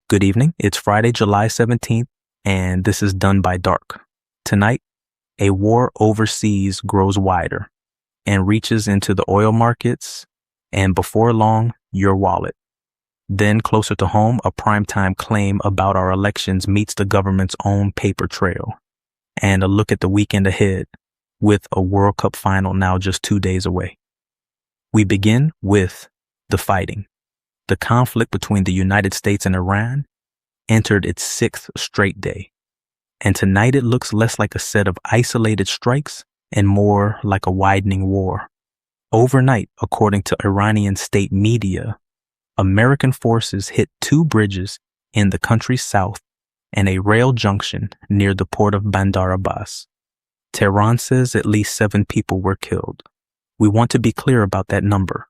Good evening. It's Friday, July 17th, and this is Done by Dark. Tonight, a war overseas grows wider and reaches into the oil markets, and before long, your wallet. Then, closer to home, a primetime claim about our elections meets the government's own paper trail. And a look at the weekend ahead, with a World Cup final now just 2 days away. We begin with the fighting. The conflict between the United States and Iran entered its 6th straight day. And tonight it looks less like a set of isolated strikes and more like a widening war. Overnight, according to Iranian state media, American forces hit 2 bridges in the country's south and a rail junction near the port of Bandar Abbas. Tehran says at least 7 people were killed. We want to be clear about that number.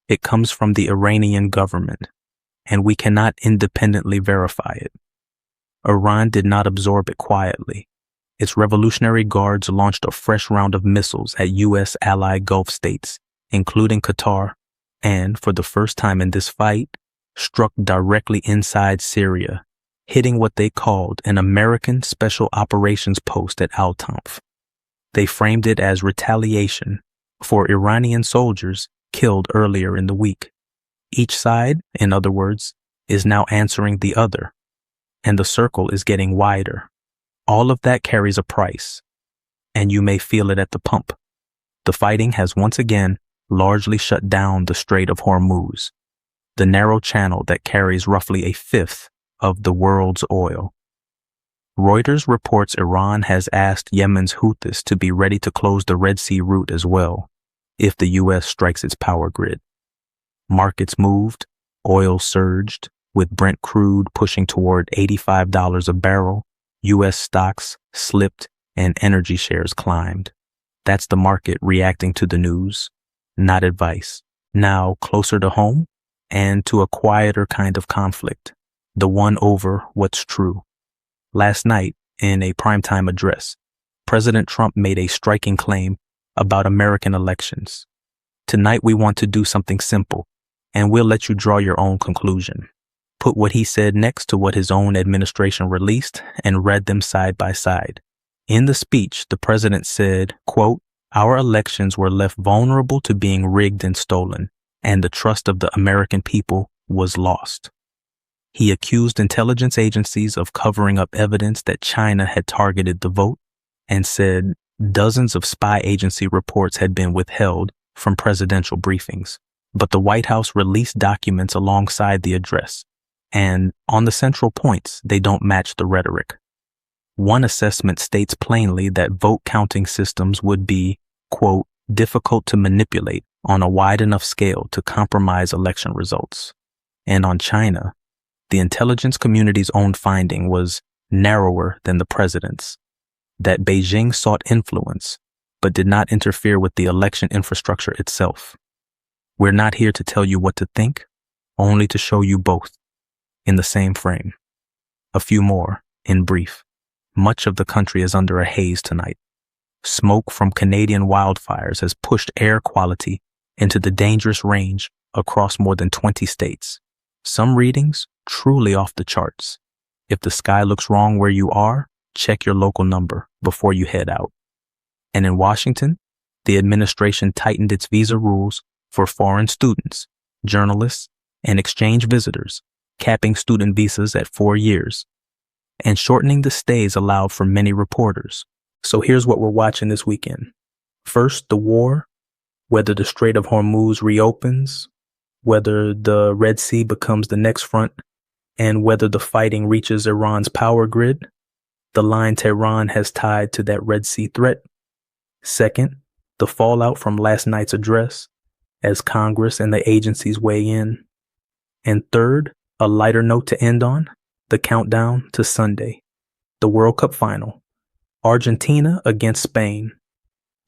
It comes from the Iranian government, and we cannot independently verify it. Iran did not absorb it quietly. Its Revolutionary Guards launched a fresh round of missiles at U.S. allied Gulf states, including Qatar, and, for the first time in this fight, struck directly inside Syria, hitting what they called an American Special Operations Post at al-Tanf. They framed it as retaliation for Iranian soldiers killed earlier in the week. Each side, in other words, is now answering the other, and the circle is getting wider. All of that carries a price, and you may feel it at the pump. The fighting has once again largely shut down the Strait of Hormuz, the narrow channel that carries roughly a fifth of the world's oil. Reuters reports Iran has asked Yemen's Houthis to be ready to close the Red Sea route as well, if the U.S. strikes its power grid. Markets moved, oil surged, with Brent crude pushing toward $85 a barrel, U.S. stocks slipped, and energy shares climbed. That's the market reacting to the news, not advice. Now closer to home, and to a quieter kind of conflict, the one over what's true. Last night, in a primetime address, President Trump made a striking claim about American elections. Tonight we want to do something simple, and we'll let you draw your own conclusion. Put what he said next to what his own administration released and read them side by side. In the speech, the president said, quote, "Our elections were left vulnerable to being rigged and stolen, and the trust of the American people was lost." He accused intelligence agencies of covering up evidence that China had targeted the vote, and said dozens of spy agency reports had been withheld from presidential briefings. But the White House released documents alongside the address, and on the central points, they don't match the rhetoric. One assessment states plainly that vote counting systems would be, quote, difficult to manipulate on a wide enough scale to compromise election results. And on China, the intelligence community's own finding was narrower than the president's, that Beijing sought influence, but did not interfere with the election infrastructure itself. We're not here to tell you what to think, only to show you both in the same frame. A few more, in brief. Much of the country is under a haze tonight. Smoke from Canadian wildfires has pushed air quality into the dangerous range across more than 20 states. Some readings truly off the charts. If the sky looks wrong where you are, check your local number before you head out. And in Washington, the administration tightened its visa rules for foreign students, journalists, and exchange visitors, capping student visas at 4 years, and shortening the stays allowed for many reporters. So here's what we're watching this weekend. First, the war, whether the Strait of Hormuz reopens, whether the Red Sea becomes the next front, and whether the fighting reaches Iran's power grid, the line Tehran has tied to that Red Sea threat. Second, the fallout from last night's address, as Congress and the agencies weigh in. And third, a lighter note to end on, the countdown to Sunday, the World Cup final, Argentina against Spain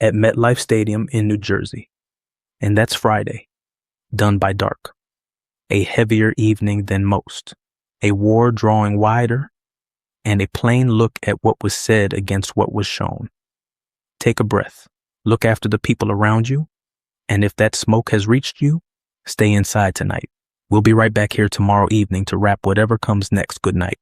at MetLife Stadium in New Jersey. And that's Friday, Done by Dark. A heavier evening than most, a war drawing wider, and a plain look at what was said against what was shown. Take a breath, look after the people around you, and if that smoke has reached you, stay inside tonight. We'll be right back here tomorrow evening to wrap whatever comes next. Good night.